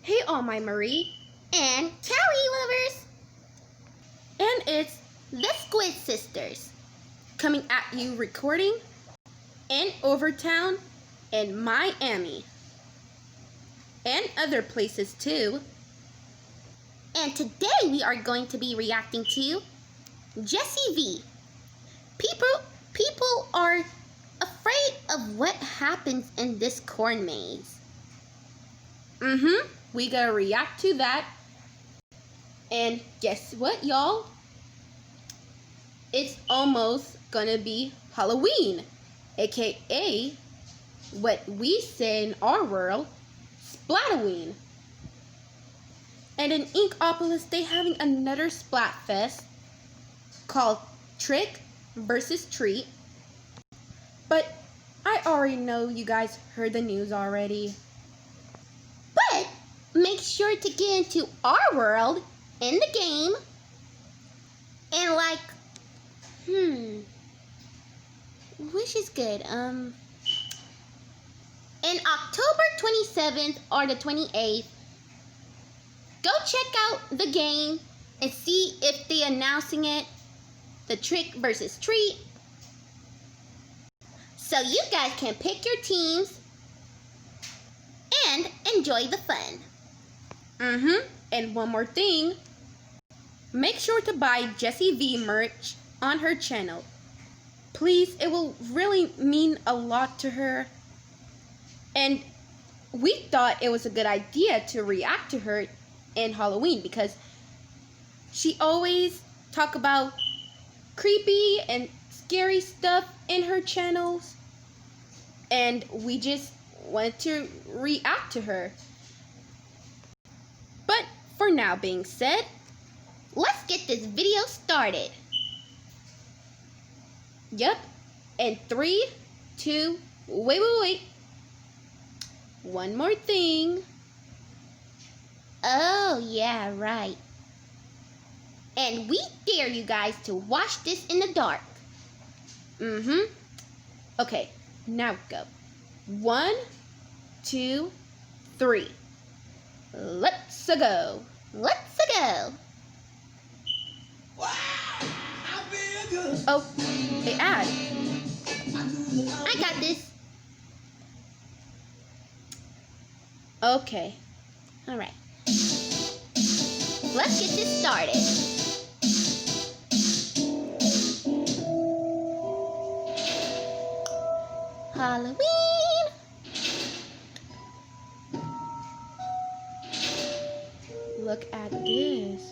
Hey all my Marie and Callie lovers, and it's the Squid Sisters, coming at you recording in Overtown in Miami and other places too. And today we are going to be reacting to Jessii V. People are afraid of what happens in this corn maze. We gotta react to that. And guess what, y'all? It's almost gonna be Halloween, aka what we say in our world, Splatoween. And in Inkopolis, they having another Splatfest called Trick versus Treat. But I already know you guys heard the news already. But make sure to get into our world in the game and which is good. In October 27th or the 28th, go check out the game and see if they're announcing it, the Trick versus Treat, so you guys can pick your teams and enjoy the fun. And one more thing, make sure to buy Jessii V merch on her channel. Please, it will really mean a lot to her. And we thought it was a good idea to react to her in Halloween because she always talk about creepy and scary stuff in her channels. And we just wanted to react to her. But for now being said, let's get this video started. Yep. And 3, 2, wait. One more thing. Oh, yeah, right. And we dare you guys to watch this in the dark. Okay, now go. 1, 2, 3. Let's go. Let's go. Wow, how big? Oh, the ad. I got this. Okay. All right. Let's get this started. Halloween. Look at this.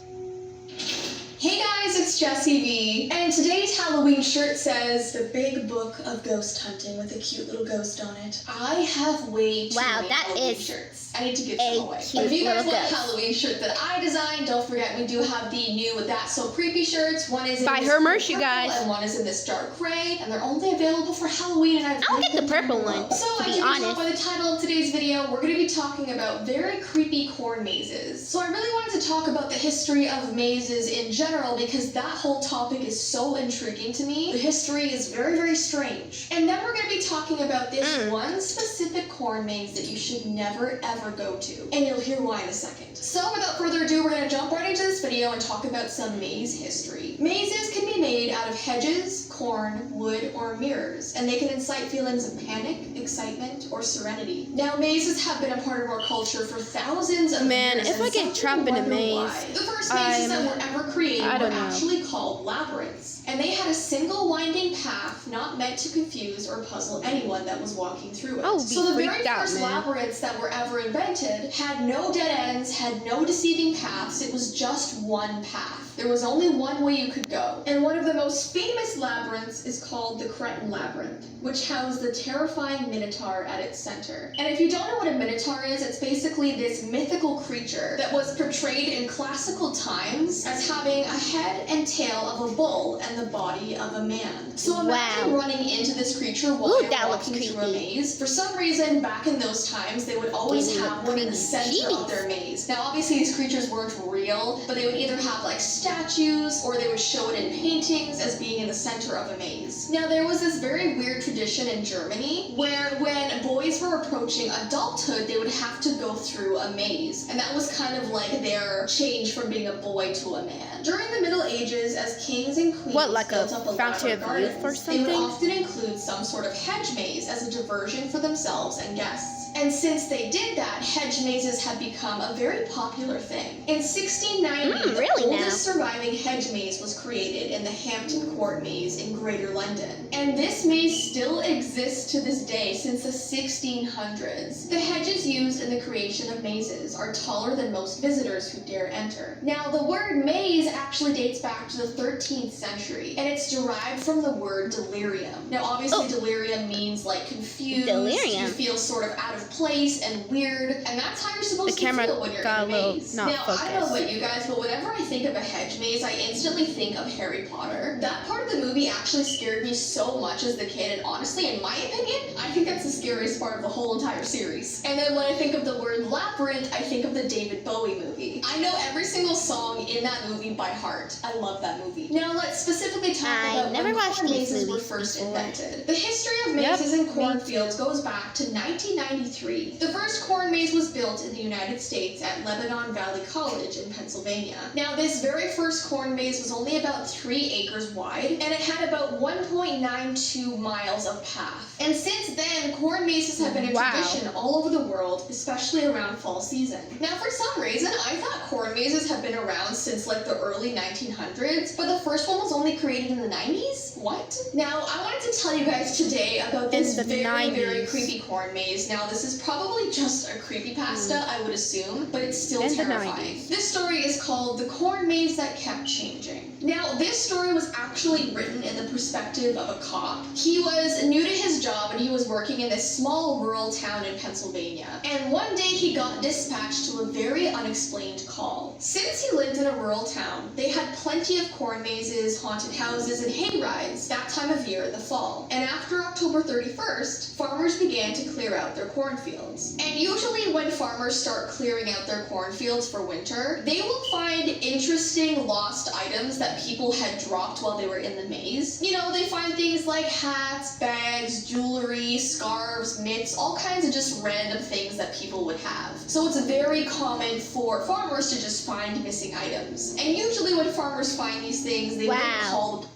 Hey guys, it's Jessii V, and today's Halloween shirt says the big book of ghost hunting with a cute little ghost on it. I have way too many Halloween shirts. I need to give some away. But if you guys want a Halloween shirt that I designed, don't forget we do have the new That's So Creepy shirts. One is in Buy this her merch, you purple guys. and one is in this dark gray, and they're only available for Halloween. And I'll get the purple one. So to as be you can honest, tell by the title of today's video, we're going to be talking about very creepy corn mazes. So I really wanted to talk about the history of mazes in general because that whole topic is so intriguing to me. The history is very, very strange. And then we're going to be talking about this one specific corn maze that you should never ever go to. And you'll hear why in a second. So without further ado, we're going to jump right into this video and talk about some maze history. Mazes can be made out of hedges, corn, wood, or mirrors, and they can incite feelings of panic, excitement, or serenity. Now, mazes have been a part of our culture for thousands of years. Man, if I get trapped in a maze, the first mazes that were ever created were actually called labyrinths, and they had a single winding path not meant to confuse or puzzle anyone that was walking through it. So the very first labyrinths that were ever invented had no dead ends, had no deceiving paths. It was just one path. There was only one way you could go. And one of the most famous labyrinths is called the Cretan Labyrinth, which housed the terrifying Minotaur at its center. And if you don't know what a Minotaur is, it's basically this mythical creature that was portrayed in classical times as having a head and tail of a bull and the body of a man. So imagine running into this creature while you're walking through a maze. For some reason, back in those times, they would always have one in the center of their maze. Now, obviously, these creatures weren't real, but they would either have like statues or they would show it in paintings as being in the center of a maze. Now, there was this very weird tradition in Germany where when boys were approaching adulthood, they would have to go through a maze. And that was kind of like their change from being a boy to a man. During the Middle Ages, as kings and queens built up elaborate gardens, they would often include some sort of hedge maze as a diversion for themselves and guests. And since they did that, hedge mazes have become a very popular thing. In 1690, the oldest surviving hedge maze was created in the Hampton Court Maze in Greater London. And this maze still exists to this day since the 1600s. The hedges used in the creation of mazes are taller than most visitors who dare enter. Now, the word maze actually dates back to the 13th century, and it's derived from the word delirium. Now, obviously, delirium means like confused, you feel sort of out of place and weird, and that's how you're supposed to feel when you're in a maze. Now, I don't know about you guys, but whenever I think of a hedge maze, I instantly think of Harry Potter. That part of the movie actually scared me so much as a kid, and honestly, in my opinion, I think that's the scariest part of the whole entire series. And then when I think of the word labyrinth, I think of the David Bowie movie. I know every single song in that movie by heart. I love that movie. Now, let's specifically talk about when corn mazes were first invented. The history of mazes and cornfields goes back to 1993. The first corn maze was built in the United States at Lebanon Valley College in Pennsylvania. Now, this very first corn maze was only about 3 acres wide, and it had about 1.92 miles of path. And since then, corn mazes have been a tradition all over the world, especially around fall season. Now, for some reason, I thought corn mazes have been around since like the early 1900s, but the first one was only created in the 90s? What? Now, I wanted to tell you guys today about this very creepy corn maze. Now, this is probably just a creepypasta, I would assume, but it's still terrifying. This story is called The Corn Maze That Kept Changing. Now, this story was actually written in the perspective of a cop. He was new to his job and he was working in this small rural town in Pennsylvania. And one day he got dispatched to a very unexplained call. Since he lived in a rural town, they had plenty of corn mazes, haunted houses, and hay rides that time of year in the fall. And after October 31st, farmers began to clear out their cornfields. And usually when farmers start clearing out their cornfields for winter, they will find interesting lost items that people had dropped while they were in the maze. You know, they find things like hats, bags, jewelry, scarves, mitts, all kinds of just random things that people would have. So it's very common for farmers to just find missing items. And usually when farmers find these things, they would call them.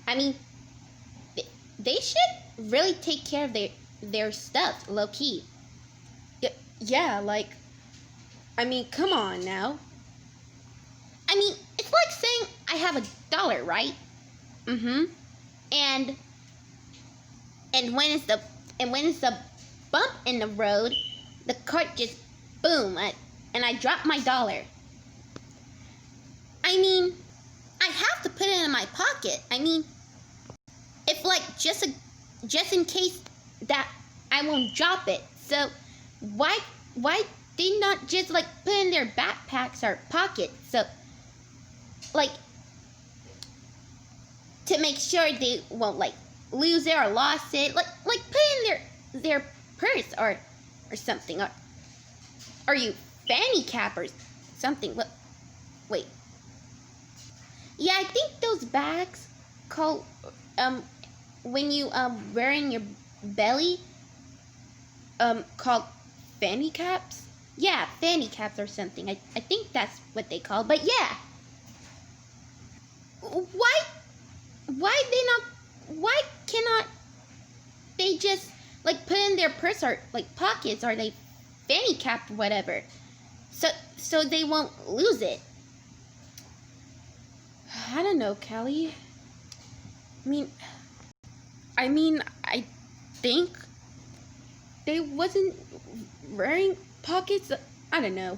I mean, they should really take care of their stuff, low-key. Yeah, like, I mean, come on now. I mean, it's like saying I have $1, right? And when it's the bump in the road, the cart just boom, and I drop my $1. I mean, I have to put it in my pocket. I mean, if like just in case that I won't drop it. So why they not just like put in their backpacks or pockets? So like to make sure they won't like lose it or lost it. Like put in their purse or something. Or are you fanny cap or something? Wait. Yeah, I think those bags called when you wear in your belly called fanny caps. Yeah, fanny caps or something. I think that's what they call. But yeah, why cannot they just like put in their purse or like pockets or they fanny cap or whatever, so they won't lose it? I don't know, Kelly. I mean, I think they wasn't wearing pockets. I don't know.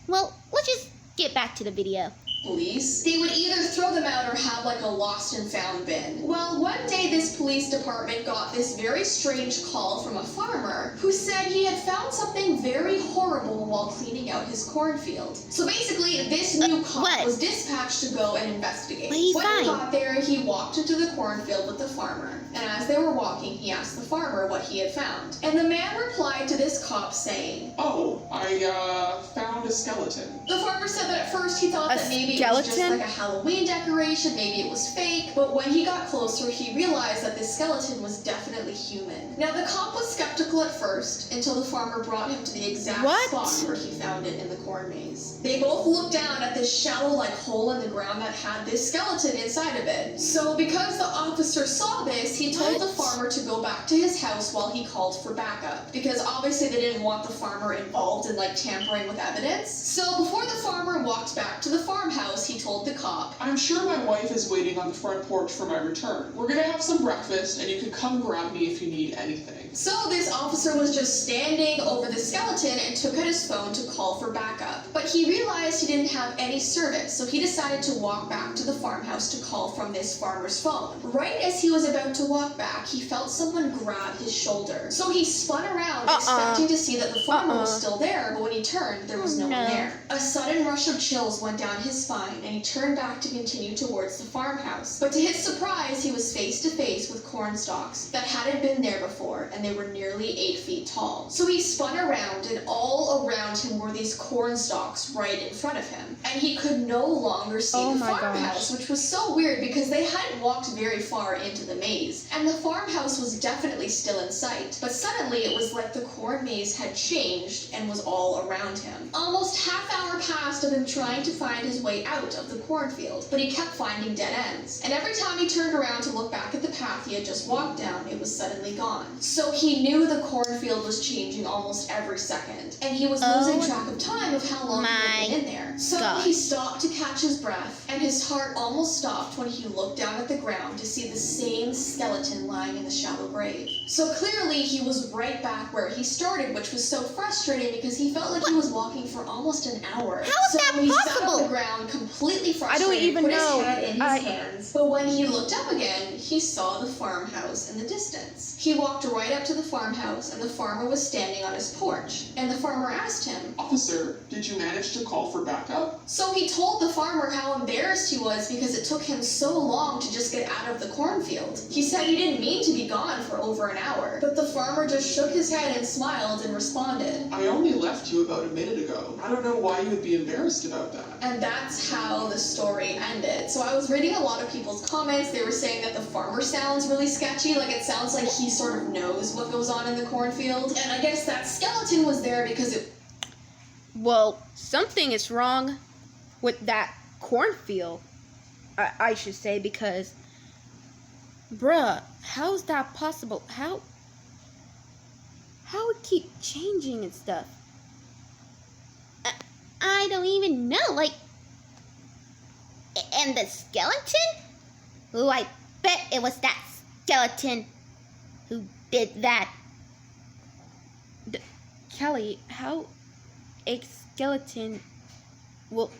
Well, let's just get back to the video. police, they would either throw them out or have like a lost and found bin. Well, one day this police department got this very strange call from a farmer who said he had found something very horrible while cleaning out his cornfield. So basically, this new cop was dispatched to go and investigate. When he got there, he walked into the cornfield with the farmer, and as they were walking, he asked the farmer what he had found. And the man replied to this cop saying, "Oh, I found a skeleton." The farmer said that at first he thought that maybe it was just like a Halloween decoration, maybe it was fake, but when he got closer, he realized that this skeleton was definitely human. Now, the cop was skeptical at first until the farmer brought him to the exact spot where he found it in the corn maze. They both looked down at this shallow like hole in the ground that had this skeleton inside of it. So because the officer saw this, he told the farmer to go back to his house while he called for backup, because obviously they didn't want the farmer involved in like tampering with evidence. So before the farmer walked back to the farmhouse, he told the cop, "I'm sure my wife is waiting on the front porch for my return. We're gonna have some breakfast and you can come grab me if you need anything." So this officer was just standing over the skeleton and took out his phone to call for backup. But he realized he didn't have any service, so he decided to walk back to the farmhouse to call from this farmer's phone. Right as he was about to walk back, he felt someone grab his shoulder. So he spun around, expecting to see that the farmer was still there, but when he turned, there was no one there. A sudden rush of chills went down his spine, and he turned back to continue towards the farmhouse. But to his surprise, he was face to face with corn stalks that hadn't been there before, and they were nearly 8 feet tall. So he spun around, and all around him were these corn stalks right in front of him. And he could no longer see the farmhouse, which was so weird because they hadn't walked very far into the maze. And the farmhouse was definitely still in sight. But suddenly it was like the corn maze had changed and was all around him. Almost half hour passed of him trying to find his way out of the cornfield, but he kept finding dead ends. And every time he turned around to look back at the path he had just walked down, it was suddenly gone. So he knew the cornfield was changing almost every second, and he was losing track of time of how long he had been in there. So he stopped to catch his breath, and his heart almost stopped when he looked down at the ground to see the same skeleton lying in the shallow grave. So clearly he was right back where he started, which was so frustrating because he felt like he was walking for almost an hour. How is that possible? He sat on the ground completely frustrated, I don't even put know. his head in his hands. But when he looked up again, he saw the farmhouse in the distance. He walked right up to the farmhouse, and the farmer was standing on his porch. And the farmer asked him, "Officer, did you manage to call for backup?" So he told the farmer how embarrassed he was because it took him so long to just get out of the cornfield. He said he didn't mean to be gone for over an hour. But the farmer just shook his head and smiled and responded, "I only left you about a minute ago. I don't know why you would be embarrassed about that." And that's how the story ended. So I was reading a lot of people's comments. They were saying that the farmer sounds really sketchy. Like it sounds like he sort of knows what goes on in the cornfield. And I guess that skeleton was there because it... Well, something is wrong with that cornfield, I should say, because, bruh, how's that possible? How it keep changing and stuff? I don't even know, like, and the skeleton? Ooh, I bet it was that skeleton who did that. Kelly, how a skeleton will,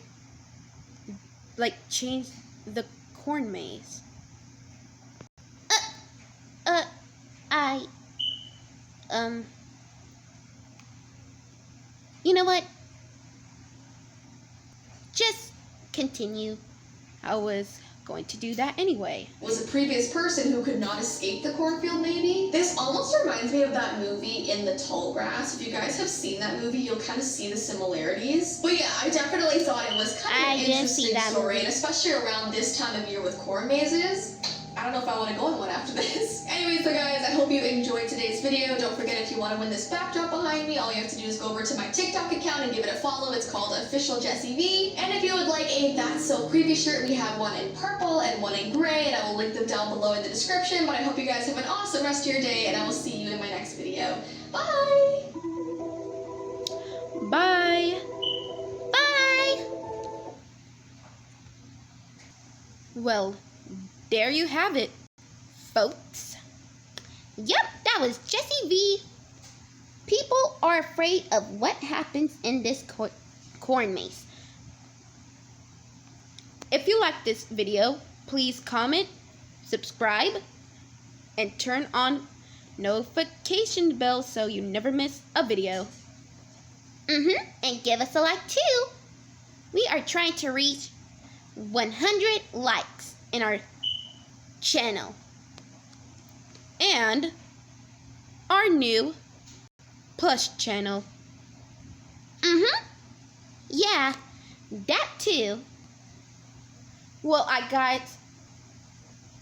like, change the corn maze? You know what? Just continue. I was going to do that anyway. Was a previous person who could not escape the cornfield, maybe? This almost reminds me of that movie In the Tall Grass. If you guys have seen that movie, you'll kind of see the similarities. But yeah, I definitely thought it was kind of an interesting story, and especially around this time of year with corn mazes. I don't know if I want to go on one after this. Anyways, so guys, I hope you enjoyed today's video. Don't forget, if you want to win this backdrop behind me, all you have to do is go over to my TikTok account and give it a follow. It's called Official Jessii V. And if you would like a That's So Creepy shirt, we have one in purple and one in gray, and I will link them down below in the description. But I hope you guys have an awesome rest of your day, and I will see you in my next video. Bye! Bye! Bye! Well, there you have it, folks. Yep, that was Jessii V. People are afraid of what happens in this corn maze. If you like this video, please comment, subscribe, and turn on notification bell so you never miss a video. And give us a like too. We are trying to reach 100 likes in our channel. And our new plush channel. Yeah, that too. Well, guys,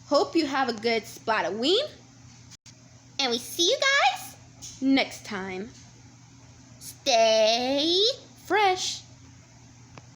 hope you have a good Splataween. And we see you guys Next time. Stay